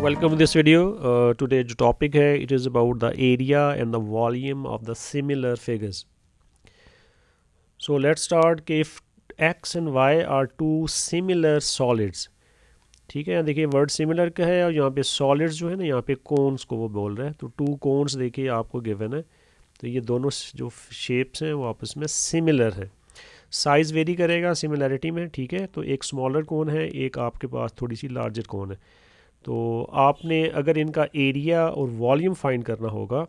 Welcome to this video. Today जो topic है it is about the area and the volume of the similar figures. So let's start कि if x and y are two similar solids. ठीक है, यहाँ देखिए word similar का है और यहाँ पे सॉलिड्स जो है ना, यहाँ पे कोन्स को वो बोल रहे हैं। तो टू कोन्स देखिए आपको गिवन है, तो ये दोनों जो शेप्स हैं वो आपस में सिमिलर है। साइज़ वेरी करेगा सिमिलैरिटी में, ठीक है। तो एक स्मॉलर कोन है, एक आपके पास थोड़ी सी लार्जर कोन है। तो आपने अगर इनका एरिया और वॉल्यूम फाइंड करना होगा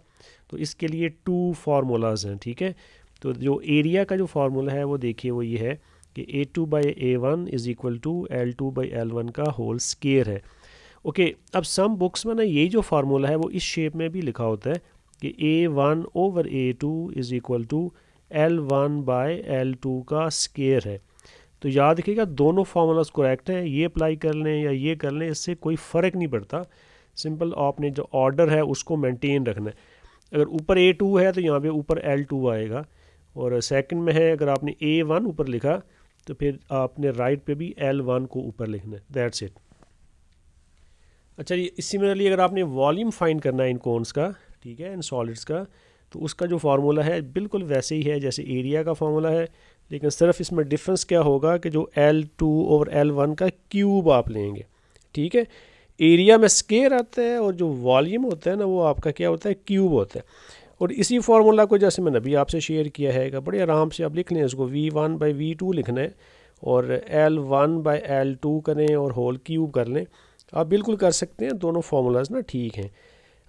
तो इसके लिए टू फार्मूलाज हैं, ठीक है। तो जो एरिया का जो फार्मूला है वो देखिए वो ये है कि A2/A1 is equal to L2/L1 का होल स्केयर है। ओके, अब सम बुक्स में ना यही जो फार्मूला है वो इस शेप में भी लिखा होता है कि A1/A2 is equal to L1/L2 का स्केयर है। तो याद रखिएगा दोनों फार्मूलाज करेक्ट हैं, ये अप्लाई कर लें या ये कर लें, इससे कोई फ़र्क नहीं पड़ता। सिंपल आपने जो ऑर्डर है उसको मेंटेन रखना है। अगर ऊपर A2 है तो यहाँ पे ऊपर L2 आएगा, और सेकंड में है अगर आपने A1 ऊपर लिखा तो फिर आपने राइट पे भी L1 को ऊपर लिखना है। That's it. अच्छा जी, सिमिलरली अगर आपने वॉल्यूम फाइंड करना है इन कोन्स का, ठीक है, इन सॉलिड्स का, तो उसका जो फार्मूला है बिल्कुल वैसे ही है जैसे एरिया का फार्मूला है, लेकिन सिर्फ इसमें डिफरेंस क्या होगा कि जो L2/L1 का क्यूब आप लेंगे, ठीक है। एरिया में स्केयर आता है और जो वॉल्यूम होता है ना वो आपका क्या होता है, क्यूब होता है। और इसी फार्मूला को जैसे मैंने अभी आपसे शेयर किया है कि बड़े आराम से आप लिख लें, इसको V1/V2 लिखना है और L1/L2 करें और होल क्यूब कर लें। आप बिल्कुल कर सकते हैं, दोनों फार्मूलाज ना ठीक हैं।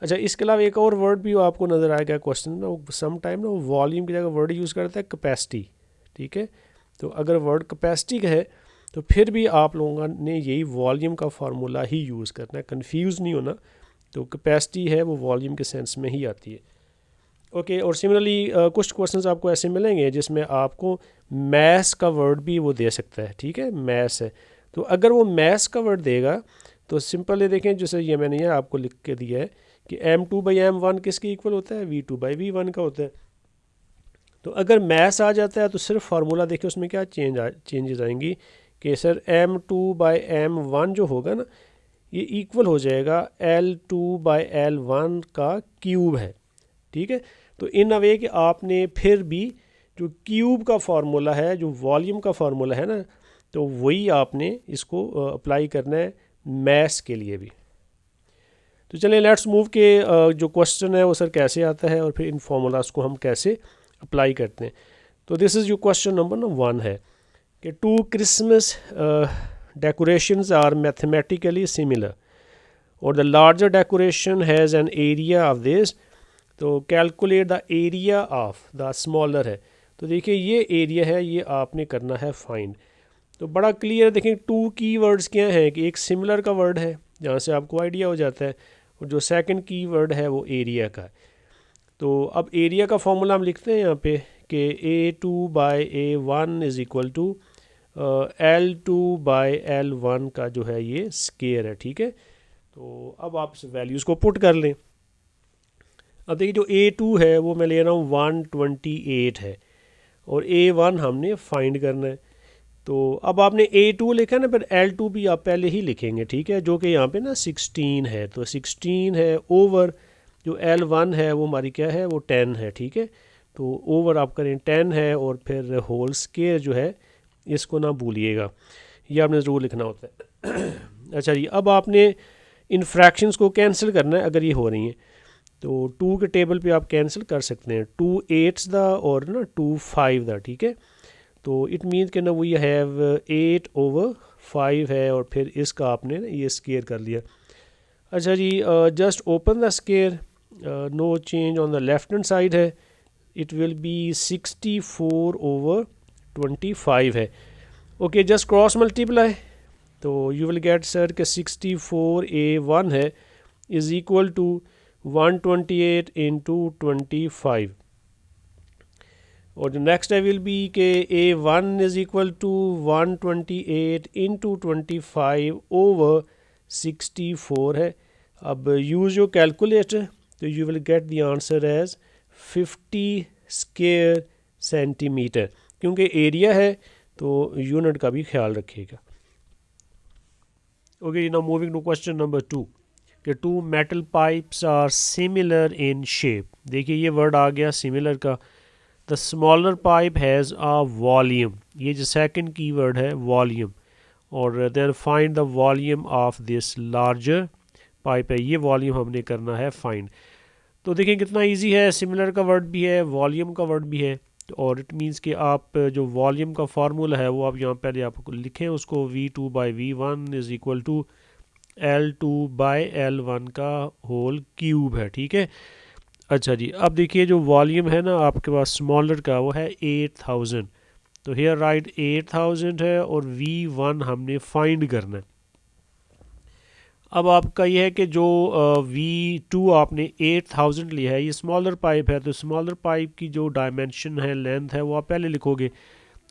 अच्छा, इसके अलावा एक और वर्ड भी आपको नज़र आएगा क्वेश्चन में, वो सम टाइम ना वो वॉल्यूम की जगह वर्ड यूज़ करता है कैपेसिटी, ठीक है। तो अगर वर्ड कैपेसिटी का है तो फिर भी आप लोगों ने यही वॉल्यूम का फार्मूला ही यूज़ करना है, कंफ्यूज नहीं होना। तो कैपेसिटी है वो वॉल्यूम के सेंस में ही आती है। ओके, और सिमिलरली कुछ क्वेश्चंस आपको ऐसे मिलेंगे जिसमें आपको मैस का वर्ड भी वो दे सकता है, ठीक है, मैस है। तो अगर वो मैस का वर्ड देगा तो सिंपल ये देखें, जैसे ये मैंने ये आपको लिख के दिया है कि M2/M1 किसके इक्वल होता है, V2/V1 का होता है। तो अगर मैस आ जाता है तो सिर्फ फार्मूला देखिए उसमें क्या चेंजेस आएंगी कि सर M2/M1 जो होगा ना ये इक्वल हो जाएगा L2/L1 का क्यूब है, ठीक है। तो इन अ वे कि आपने फिर भी जो क्यूब का फार्मूला है, जो वॉल्यूम का फार्मूला है ना, तो वही आपने इसको अप्लाई करना है मैस के लिए भी। तो चलिए लेट्स मूव के जो क्वेश्चन है वो सर कैसे आता है और फिर इन फार्मूलाज को हम कैसे अप्लाई करते हैं। तो दिस इज़ जो क्वेश्चन नंबर 1 है कि two Christmas decorations are mathematically similar और the larger decoration has an area of this, तो calculate the area of the smaller है। तो देखिए ये एरिया है, ये आपने करना है फाइंड। तो बड़ा क्लियर देखें, टू की वर्ड्स क्या हैं कि एक सिमिलर का वर्ड है जहाँ से आपको आइडिया हो जाता है, और जो सेकंड की वर्ड है वो एरिया का है। तो अब एरिया का फॉर्मूला हम लिखते हैं यहाँ पे कि A2/A1 is equal to L2/L1 का जो है ये स्केयर है, ठीक है। तो अब आप वैल्यूज़ को पुट कर लें। अब देखिए जो A2 है वो मैं ले रहा हूँ 128 है और A1 हमने फाइंड करना है। तो अब आपने A2 लिखा है ना, फिर L2 भी आप पहले ही लिखेंगे, ठीक है, जो कि यहाँ पे ना 16 है। तो 16 है ओवर जो L1 है वो हमारी क्या है, वो 10 है, ठीक है। तो ओवर आप करें 10 है और फिर होल स्केयर जो है इसको ना भूलिएगा, ये आपने ज़रूर लिखना होता है। अच्छा जी, अब आपने इन फ्रैक्शंस को कैंसिल करना है अगर ये हो रही हैं। तो 2 के टेबल पे आप कैंसिल कर सकते हैं, 2 8s दा और ना 2 5 दा, ठीक है। तो इट मीन्स कि ना वी हैव 8/5 है और फिर इसका आपने ना ये स्केयर कर लिया। अच्छा जी, just open the square, no change on the left hand side है, इट विल बी 64/25 है। ओके, जस्ट क्रॉस मल्टीप्लाई, तो यू विल गेट सर के 64A1 है इज़ इक्वल टू 128 इंटू 25, और जो नेक्स्ट है विल बी के A1 is equal to 128 into 25 over 64 है। अब यूज़ योर कैलकुलेटर, तो you will get the answer as 50 square centimetre, क्योंकि एरिया है तो यूनिट का भी ख्याल रखिएगा। Okay, now moving to question number 2 कि two metal pipes are similar in shape. देखिए ये वर्ड आ गया सिमिलर का। The smaller pipe has a volume, ये जो सेकंड की वर्ड है वॉल्यूम, और then find the volume of this larger pipe है, ये वॉल्यूम हमने करना है फाइंड। तो देखें कितना इजी है, सिमिलर का वर्ड भी है, वॉल्यूम का वर्ड भी है, और इट मीन्स कि आप जो वॉल्यूम का फार्मूला है वो आप यहाँ पहले आप लिखें उसको, V2/V1 is equal to L2/L1 का होल क्यूब है, ठीक है। अच्छा जी, अब देखिए जो वॉल्यूम है ना आपके पास स्मॉलर का वो है 8000, तो हेयर राइट 8000 है और V1 हमने फाइंड करना है। अब आपका ये है कि जो V2 आपने 8000 लिया है, ये स्मॉलर पाइप है, तो स्मॉलर पाइप की जो डायमेंशन है, लेंथ है, वो आप पहले लिखोगे।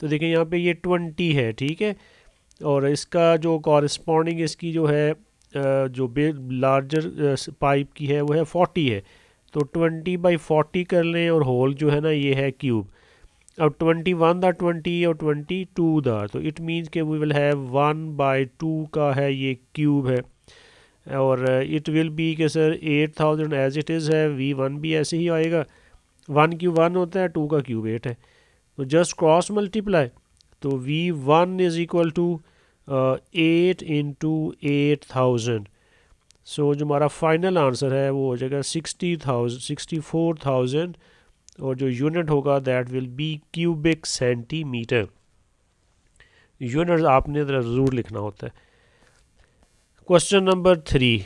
तो देखें यहाँ पे ये 20 है, ठीक है, और इसका जो कॉरस्पॉन्डिंग इसकी जो है जो लार्जर पाइप की है वो है 40 है, तो 20/40 कर लें, और होल जो है ना ये है क्यूब। अब 21 दा 20 और 22 दा, तो इट मीन्स के वी विल हैव 1/2 का है ये क्यूब है, और इट विल बी कि सर 8000 एज इट इज़ है, V1 भी ऐसे ही आएगा, 1 क्यूब 1 होता है, 2 का क्यूब 8 है, तो जस्ट क्रॉस मल्टीप्लाई, तो V1 is equal to 8 into 8000। So जो हमारा फाइनल आंसर है वो हो जाएगा 64,000, और जो यूनिट होगा that will be cubic centimetre. Unit आपने ज़रूर लिखना होता है। क्वेश्चन नंबर 3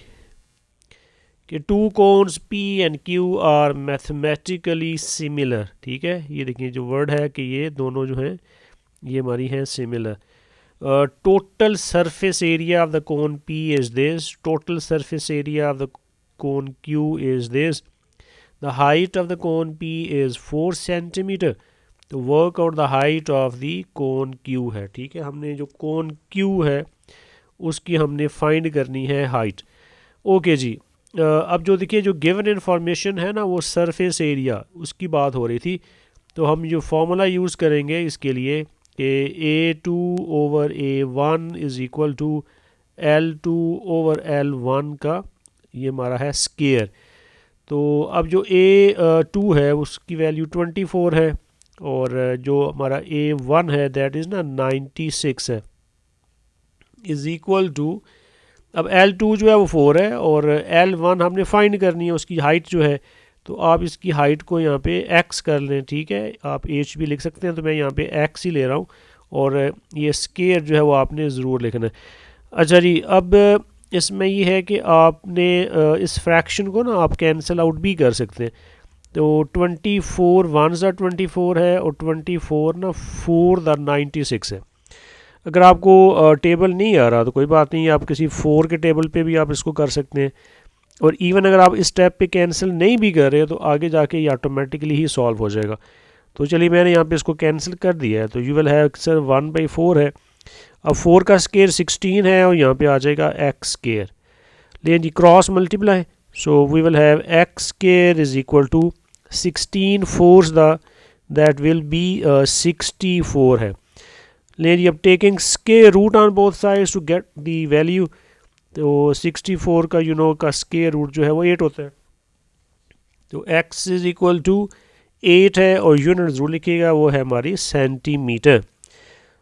कि two cones P and Q are mathematically similar, ठीक है, ये देखिए जो वर्ड है कि ये दोनों जो हैं ये हमारी हैं similar. Total surface area of the cone P is this, total surface area of the cone Q is this, the height of the cone P is 4 centimetre, तो work out the height of the cone Q है, ठीक है, हमने जो कोन Q है उसकी हमने find करनी है हाइट। ओके जी, अब जो देखिए जो गिवन इन्फॉर्मेशन है ना वो सरफेस एरिया उसकी बात हो रही थी, तो हम जो फॉर्मूला यूज़ करेंगे इसके लिए कि A2/A1 is equal to L2/L1 का, ये हमारा है स्केयर। तो अब जो A2 है उसकी वैल्यू 24 है, और जो हमारा A1 है दैट इज़ ना 96 है, इज़ इक्वल टू, अब L2 जो है वो 4 है, और L1 हमने फाइंड करनी है उसकी हाइट जो है, तो आप इसकी हाइट को यहाँ पे x कर लें, ठीक है, आप h भी लिख सकते हैं, तो मैं यहाँ पे x ही ले रहा हूँ, और ये स्केयर जो है वो आपने ज़रूर लिखना है। अच्छा जी, अब इसमें ये है कि आपने इस फ्रैक्शन को ना आप कैंसिल आउट भी कर सकते हैं, तो 24 1 24 है, और 24 ना 4 96 है। अगर आपको टेबल नहीं आ रहा तो कोई बात नहीं, आप किसी 4 के टेबल पे भी आप इसको कर सकते हैं, और इवन अगर आप इस स्टेप पे कैंसिल नहीं भी कर रहे हो तो आगे जाके ये ऑटोमेटिकली ही सॉल्व हो जाएगा। तो चलिए मैंने यहाँ पे इसको कैंसिल कर दिया है, तो यू विल हैव सर 1/4 है, अब 4 का स्केयर 16 है, और यहाँ पे आ जाएगा x स्केयर, लेकिन जी cross multiply, so we will have x square is equal to 16 fours that will be 64 है, लेकिन जी अब taking square root on both sides to get the value, तो 64 का का स्केयर रूट जो है वो 8 होता है, तो x इज इक्वल टू 8 है, और यूनिट जरूर लिखिएगा वो है हमारी सेंटीमीटर।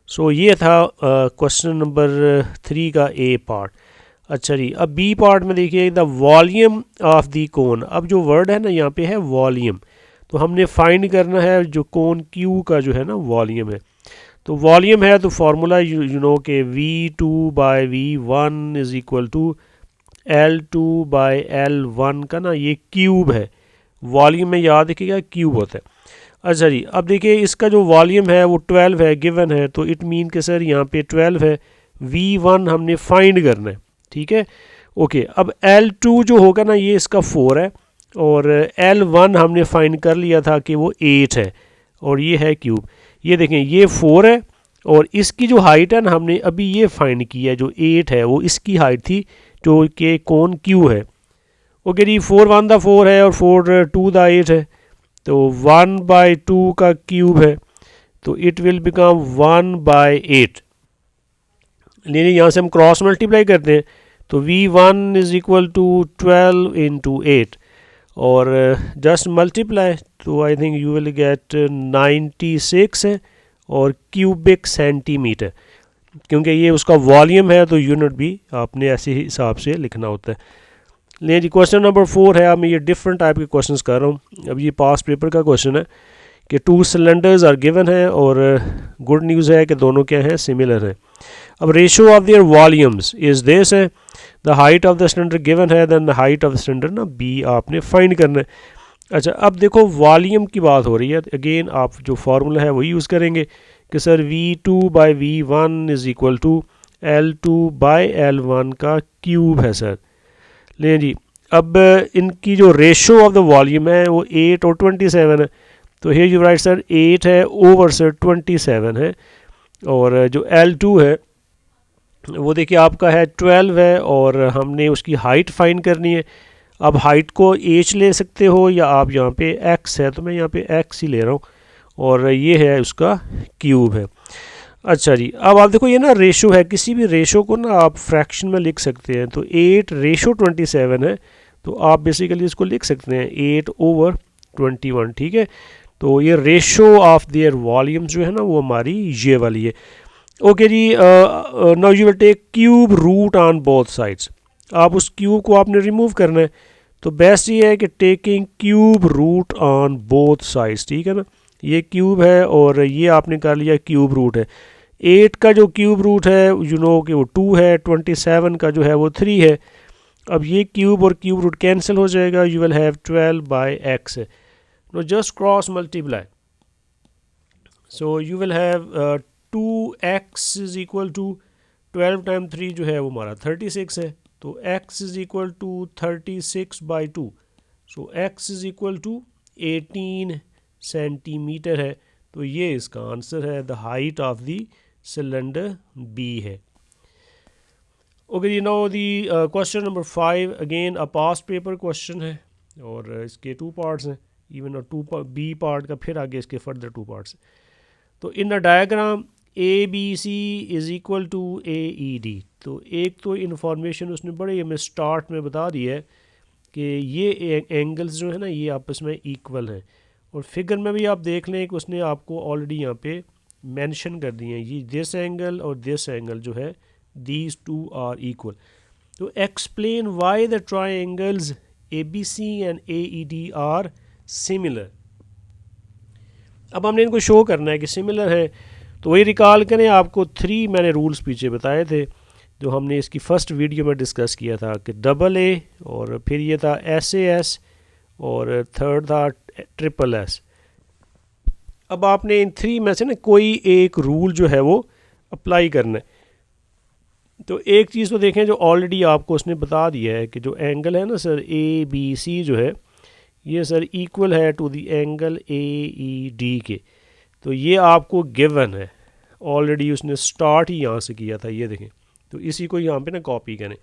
सो ये था क्वेश्चन नंबर 3 का A पार्ट। अच्छा जी, अब B पार्ट में देखिए द वॉल्यूम ऑफ द कोन, अब जो वर्ड है ना यहाँ पे है वॉल्यूम, तो हमने फाइंड करना है जो कोन Q का जो है ना वॉल्यूम है, तो वॉल्यूम है तो फार्मूला यू नो के V2/V1 is equal to L2/L1 का ना ये क्यूब है, वॉल्यूम में याद रखिएगा क्यूब होता है। अच्छा जी, अब देखिए इसका जो वॉल्यूम है वो 12 है, गिवन है, तो इट मीन के सर यहाँ पे 12 है, V1 हमने फाइंड करना है, ठीक है। ओके, अब L2 जो होगा ना ये इसका 4 है, और L1 हमने फाइंड कर लिया था कि वो 8 है, और ये है क्यूब, ये देखें ये 4 है, और इसकी जो हाइट है ना हमने अभी ये फाइंड की है, जो 8 है वो इसकी हाइट थी जो कि कोन Q है। ओके जी, 4 1 दा 4 है, और 4 2 दा 8 है, तो 1/2 का क्यूब है, तो इट विल बिकम 1/8, लेकिन यहाँ से हम क्रॉस मल्टीप्लाई करते हैं, तो V1 is equal to 12 into 8 और जस्ट मल्टीप्लाई, तो I think you will gate 96 है और क्यूबिक सेंटीमीटर, क्योंकि ये उसका वॉल्यूम है तो यूनिट भी आपने ऐसे ही हिसाब से लिखना होता है। ले जी क्वेश्चन नंबर 4 है। अब मैं ये डिफरेंट टाइप के क्वेश्चंस कर रहा हूँ। अब ये पास पेपर का क्वेश्चन है कि 2 सिलेंडर्स आर गिवन है और गुड न्यूज़ है कि दोनों क्या हैं, सिमिलर हैं। अब ratio of their volumes is this है, the height of the cylinder given है, then the height of the cylinder ना बी आपने फाइंड करना है। अच्छा, अब देखो वॉल्यूम की बात हो रही है, अगेन आप जो फार्मूला है वही यूज़ करेंगे कि sir V2/V1 is equal to L2/L1 का क्यूब है सर। लें जी, अब इनकी जो रेशो ऑफ द वॉल्यूम है वो 8 और 27 है, तो हियर यू राइट सर 8 है ओवर सर 27 है, और जो L2 है वो देखिए आपका है 12 है, और हमने उसकी हाइट फाइंड करनी है। अब हाइट को h ले सकते हो या आप यहाँ पे x है, तो मैं यहाँ पे x ही ले रहा हूँ, और ये है उसका क्यूब है। अच्छा जी, अब आप देखो ये ना रेशो है, किसी भी रेशो को ना आप फ्रैक्शन में लिख सकते हैं, तो 8:27 है, तो आप बेसिकली इसको लिख सकते हैं 8/21, ठीक है। तो ये रेशो ऑफ देयर वॉल्यूम्स जो है ना वो हमारी ये वाली है। ओके जी, now you will take cube root on both sides. आप उस क्यूब को आपने रिमूव करना है, तो बेस्ट ये है कि taking cube root on both sides, ठीक है ना। ये क्यूब है और ये आपने कर लिया क्यूब रूट है। 8 का जो क्यूब रूट है यू नो कि वो 2 है, 27 का जो है वो 3 है। अब ये क्यूब और क्यूब रूट कैंसिल हो जाएगा, यू विल हैव 12/x है। No just cross multiply, so you will have 2x is equal to 12 time 3 जो है वो हमारा 36 है, तो x is equal to 36/2, so x is equal to 18 centimetre है। तो ये इसका आंसर है, the height of the cylinder B है। ओके जी, now the question number 5 again a past paper question है, और इसके 2 पार्ट्स हैं, इवन टू बी पार्ट का फिर आगे इसके फर्दर 2 पार्ट्स हैं। तो in the diagram ABC is equal to AED, तो एक तो इन्फॉर्मेशन उसने बड़े हमें स्टार्ट में बता दी है कि ये एंगल्स जो है ना ये आपस में इक्वल हैं, और फिगर में भी आप देख लें कि उसने आपको ऑलरेडी यहाँ पे मेंशन कर दिए हैं, ये दिस एंगल और दिस एंगल जो है दीज टू आर इक्वल। तो explain why the triangles ABC and AED are similar. अब हमने इनको शो करना है कि सिमिलर है, तो वही रिकॉल करें, आपको 3 मैंने रूल्स पीछे बताए थे जो हमने इसकी फ़र्स्ट वीडियो में डिस्कस किया था कि AA, और फिर ये था SAS, और थर्ड था SSS। अब आपने इन 3 में से ना कोई एक रूल जो है वो अप्लाई करना है। तो एक चीज़ तो देखें जो ऑलरेडी आपको उसने बता दिया है कि जो एंगल है ना सर ABC जो है ये सर इक्वल है टू द एंगल AED के, तो ये आपको गिवन है, ऑलरेडी उसने स्टार्ट ही यहाँ से किया था, ये देखें। तो इसी को यहाँ पे ना कॉपी करें।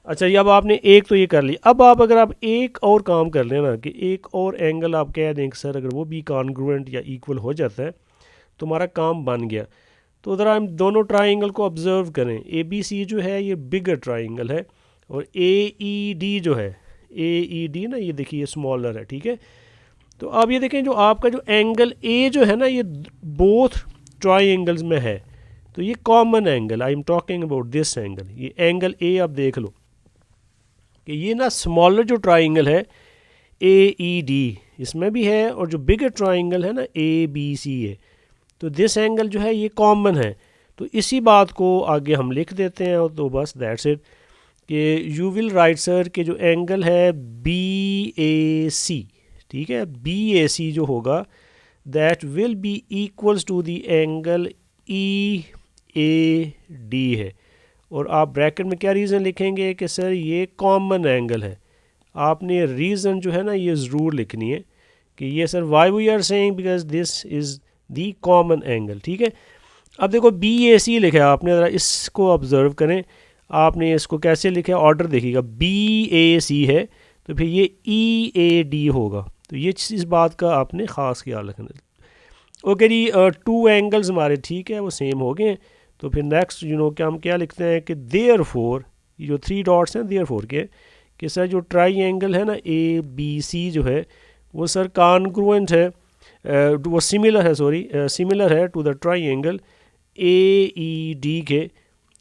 अच्छा, ये अब आपने एक तो ये कर लिया। अब आप अगर आप एक और काम कर लेना कि एक और एंगल आप कह दें कि सर अगर वो भी कॉन्ग्रुएंट या इक्वल हो जाता है तो हमारा काम बन गया। तो उधर हम दोनों ट्राइंगल को ऑब्जर्व करें, ABC जो है ये बिगर ट्राइंगल है, और AED जो है AED ना ये देखिए स्मॉलर है, ठीक है। तो अब ये देखें जो आपका जो एंगल A जो है ना ये बोथ ट्राइंगल्स में है, तो ये common angle, I am talking about this angle, ये एंगल A आप देख लो कि ये ना स्मॉलर जो ट्राइंगल है AED इसमें भी है, और जो बिगर ट्राइंगल है ना ABC है, तो दिस एंगल जो है ये कॉमन है। तो इसी बात को आगे हम लिख देते हैं, तो बस दैट्स इट कि यू विल राइट सर कि जो एंगल है BAC, ठीक है, BAC जो होगा that will be equals to the angle EAD है। और आप ब्रैकेट में क्या रीज़न लिखेंगे कि सर ये कॉमन एंगल है। आपने रीज़न जो है ना ये ज़रूर लिखनी है कि ये sir why we are saying because this is the common angle, ठीक है। अब देखो BAC लिखा है आपने, ज़रा इसको ऑब्ज़र्व करें, आपने इसको कैसे लिखा है, ऑर्डर देखिएगा, BAC है तो फिर ये EAD होगा, तो ये इस बात का आपने ख़ास ख्याल रखना। ओके जी, 2 एंगल्स हमारे ठीक है वो सेम हो गए। तो फिर नेक्स्ट यू नो क्या हम क्या लिखते हैं कि देयरफॉर ये जो 3 डॉट्स हैं देयरफॉर के कि सर जो ट्राई है ना ABC जो है वो सर कॉन्ग्रुएंट है, वो सिमिलर है, सॉरी सिमिलर है टू द ट्राई AED के।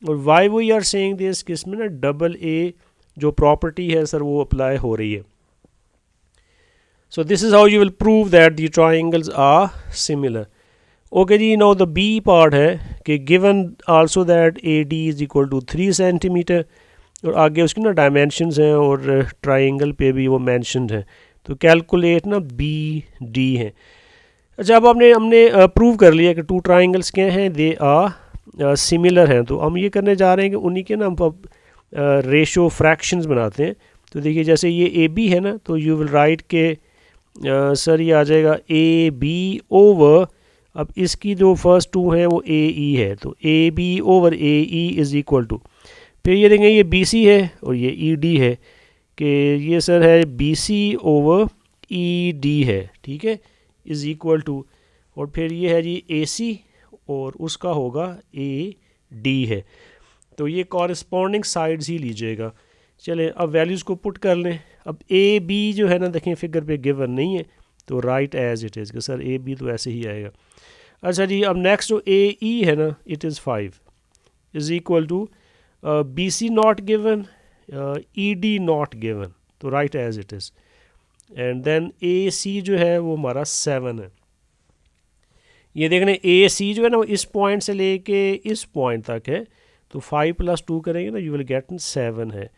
और why we are saying this कि इसमें ना डबल ए जो प्रॉपर्टी है सर वो अप्लाई हो रही है। So this is how you will prove that the triangles are similar. Okay जी, नाउ द बी पार्ट है कि given also that AD is equal to 3 centimetre, और आगे उसकी ना डायमेंशंस हैं और ट्राइंगल पे भी वो मैंशनड है, तो कैलकुलेट ना BD है। अच्छा, अब हमने प्रूव कर लिया कि 2 ट्राइंगल्स क्या हैं, दे आर सिमिलर हैं। तो हम ये करने जा रहे हैं कि उन्हीं के ना हम अब रेशो फ्रैक्शंस बनाते हैं। तो देखिए जैसे ये AB है ना, तो यू विल राइट के सर ये आ जाएगा AB ओवर, अब इसकी जो फर्स्ट 2 हैं वो AE है, तो AB over AE is equal to, फिर ये देखेंगे ये BC है और ये ED है कि ये सर है BC ओवर ED है, ठीक है, इज़ इक्वल टू, और फिर ये है जी AC और उसका होगा AD है। तो ये कॉरस्पॉन्डिंग साइड्स ही लीजिएगा। चले अब वैल्यूज़ को पुट कर लें। अब AB जो है ना देखें फिगर पे गिवन नहीं है, तो राइट एज इट इज़ कि सर AB तो ऐसे ही आएगा। अच्छा जी, अब नेक्स्ट जो AE है ना, it is 5 is equal to BC not given, ED not given, तो right as it is, and then AC जो है वो हमारा 7 है। ये देखने AC जो है ना वो इस पॉइंट से लेके इस पॉइंट तक है, तो 5 + 2 करेंगे ना यू विल गेट 7 है,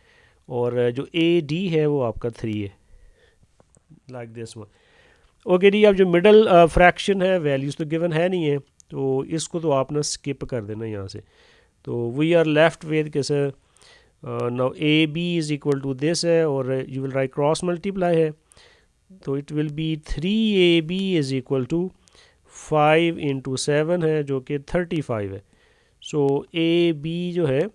और जो AD है वो आपका 3 है, लाइक दिस वन। ओके जी, अब जो मिडल फ्रैक्शन है वैल्यूज़ तो गिवन है नहीं है, तो इसको तो आप ना स्किप कर देना यहाँ से। तो वी आर लेफ्ट विद के sir now AB is equal to this है, और you will write cross multiply है, तो it will be 3AB is equal to 5 × 7 है जो कि 35 है। सो AB जो है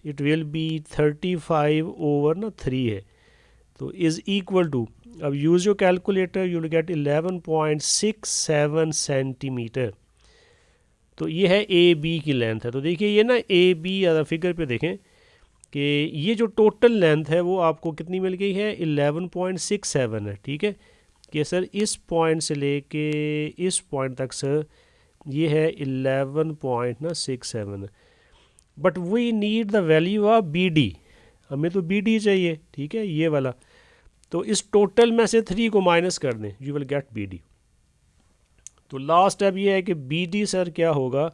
इट विल बी 35 ओवर ना 3 है, तो इज़ इक्वल टू, अब use your calculator, you will gate 11.67 centimetre. तो ये है AB की लेंथ है। तो देखिए ये ना AB या फिगर पे देखें कि ये जो टोटल लेंथ है वो आपको कितनी मिल गई है, 11.67 है, ठीक है, कि सर इस पॉइंट से लेके इस पॉइंट तक सर ये है 11.67 है, but we need the value of BD, हमें तो BD चाहिए, ठीक है, ये वाला। तो इस टोटल में से 3 को माइनस कर दें, यू विल गेट BD। तो लास्ट स्टेप ये है कि BD सर क्या होगा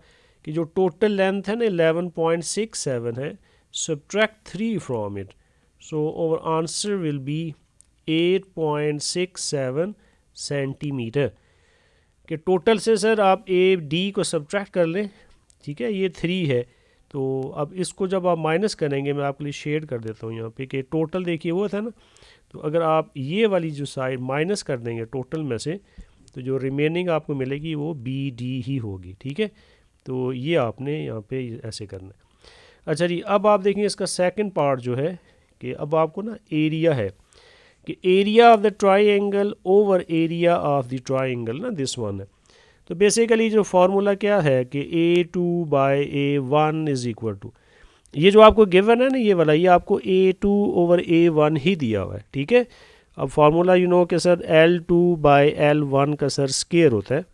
कि जो टोटल लेंथ है ना 11.67 है, subtract 3 from it, so our answer will be 8.67 centimetre. कि टोटल से सर आप AD को सब्ट्रैक्ट कर लें, ठीक है, ये 3 है, तो अब इसको जब आप माइनस करेंगे, मैं आपके लिए शेड कर देता हूँ यहाँ पे कि टोटल देखिए वो था ना, तो अगर आप ये वाली जो साइड माइनस कर देंगे टोटल में से, तो जो रिमेनिंग आपको मिलेगी वो BD ही होगी, ठीक है। तो ये आपने यहाँ पे ऐसे करना है। अच्छा जी, अब आप देखेंगे इसका सेकंड पार्ट जो है कि अब आपको ना एरिया है कि area of the triangle over area of the triangle ना, दिस वन है। तो बेसिकली जो फार्मूला क्या है कि A2/A1 इज़ इक्वल टू, ये जो आपको गिवन है ना ये वाला, ये आपको A2/A1 ही दिया हुआ है, ठीक है। अब फार्मूला यू नो कि सर L2/L1 का सर स्क्वायर होता है।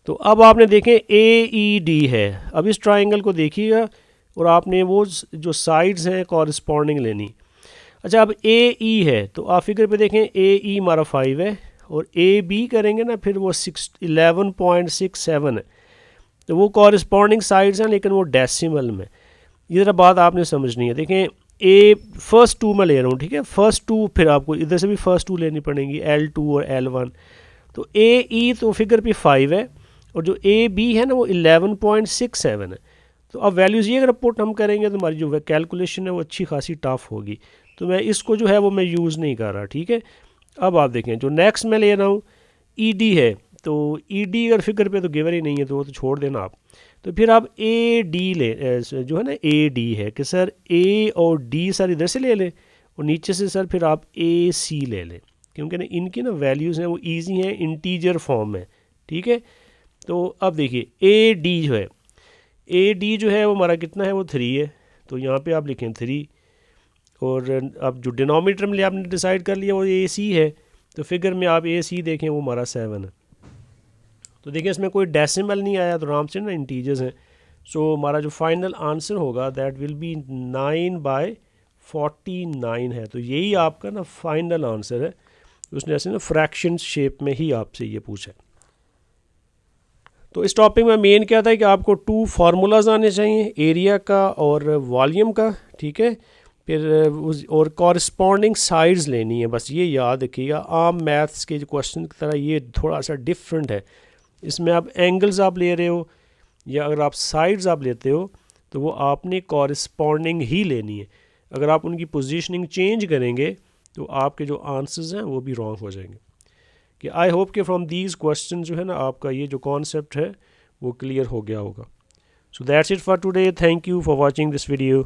तो अब आपने देखें AED है, अब इस ट्राइंगल को देखिएगा और आपने वो जो साइड्स हैं कॉरस्पॉन्डिंग लेनी। अच्छा, अब AE है, तो आप फिगर पे देखें AE हमारा 5 है, और AB करेंगे ना फिर वो 11.67 है, तो वो कॉरस्पॉन्डिंग साइड्स हैं लेकिन वो डेसिमल में। ये ज़रा बात आपने समझनी है। देखें फर्स्ट 2 मैं ले रहा हूँ, ठीक है, फर्स्ट 2, फिर आपको इधर से भी फर्स्ट 2 लेनी पड़ेंगी, L2 और L1। तो AE तो फिगर पे 5 है, और जो AB है ना वो 11.67 है। तो अब वैल्यूज़ ये अगर पुट हम करेंगे तो हमारी जो कैलकुलेशन है वो अच्छी खासी टफ होगी, तो मैं इसको जो है वो मैं यूज़ नहीं कर रहा, ठीक है। अब आप देखें जो नेक्स्ट मैं ले रहा हूँ ED है, तो ED अगर फिगर पे तो गिवर ही नहीं है तो वो तो छोड़ देना आप। तो फिर आप AD ले जो है ना AD है कि सर A और D सर इधर से ले लें, और नीचे से सर फिर आप AC ले लें, क्योंकि ना इनकी ना वैल्यूज़ हैं वो ईजी हैं, इंटीजर फॉर्म में, ठीक है। तो अब देखिए AD जो है वो हमारा कितना है, वो 3 है, तो यहाँ पे आप लिखें 3, और अब जो डिनोमीटर में आपने डिसाइड कर लिया वो ए सी है, तो फिगर में आप ए सी देखें वो हमारा 7 है। तो देखिए इसमें कोई डेसिमल नहीं आया, तो आराम से ना इंटीजर्स हैं। सो हमारा जो फाइनल आंसर होगा दैट विल बी 9/49 है। तो यही आपका ना फाइनल आंसर है। उसने ऐसे ना फ्रैक्शन शेप में ही आपसे ये पूछा है। तो इस टॉपिक में मेन क्या था कि आपको 2 फार्मूलाज आने चाहिए, एरिया का और वॉल्यूम का, ठीक है। फिर और कॉरस्पॉन्डिंग साइड्स लेनी है, बस ये याद रखिएगा। आम मैथ्स के जो क्वेश्चन की तरह ये थोड़ा सा डिफरेंट है। इसमें आप एंगल्स आप ले रहे हो या अगर आप साइड्स आप लेते हो तो वो आपने कॉरस्पॉन्डिंग ही लेनी है। अगर आप उनकी पोजीशनिंग चेंज करेंगे तो आपके जो आंसर्स हैं वो भी रॉन्ग हो जाएंगे। कि आई होप कि फ्रॉम दीज क्वेश्चन जो है ना आपका ये जो कॉन्सेप्ट है वो क्लियर हो गया होगा। So that's it for today. Thank you for watching this video.